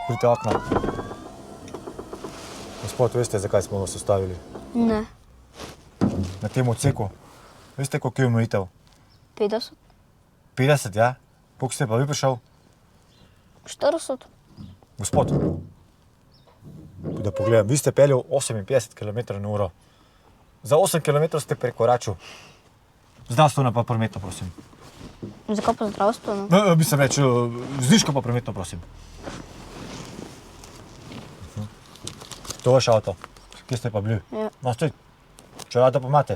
Odprite okno. Gospod, veste, zakaj smo vas ustavili? Ne. Na tem odseku. Veste, koliko je omejitev? 50? 50, ja? Koliko ste pa vi prišel? 40? Gospod, da pogledam, vi ste peljal 58 km/h. Za 8 km ste prekoračil. Zdravstveno pa prometno, prosim. Zakaj pa zdravstveno? Bi se reč, znižko pa prometno, prosim. To je vaš avto. Kje ste pa bili? Ja. No, stoj, če rada pa imate.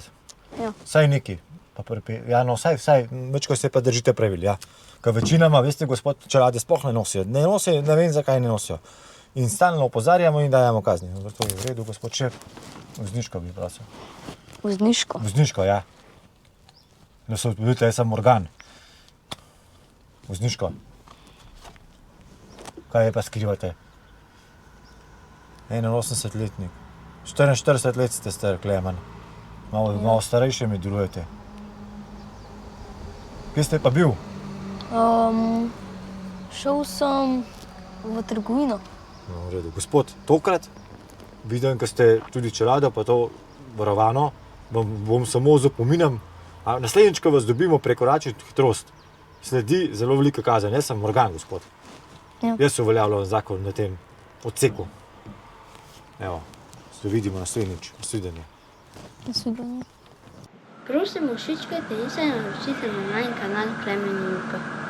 Ja. Saj neki. Ja, no, saj, večko se pa držite pravil, ja. Ker večinoma, veste, gospod, čelade sploh ne nosijo. Ne nosijo, ne vem, zakaj ne nosijo. In stalno opozarjamo in dajemo kazni. To je v redu, gospod šef. Vozniško bi prosil. Vozniško? Vozniško, ja. Da se odpovite, jaz sem organ. Vozniško. Kaj je pa skrivate? 81-letnik. 44 let ste star, Klemen. Malo starejše mi delujete. Kje ste pa bil? Šel sem v trgovino. No, v redu. Gospod, tokrat vidim, ko ste tudi čelado, pa to varovano, bom samo zapominam. Naslednjič, ko vas dobimo prekoračiti hitrost, sledi zelo velika kazen. Jaz sem organ, gospod. Ja. Jaz se uveljavljam zakon na tem odseku. Evo, se vidimo naslednjič. Nasvidenje. Nasvidenje. Prosim, všečkajte in se naročite na najin kanal Klemen in Luka.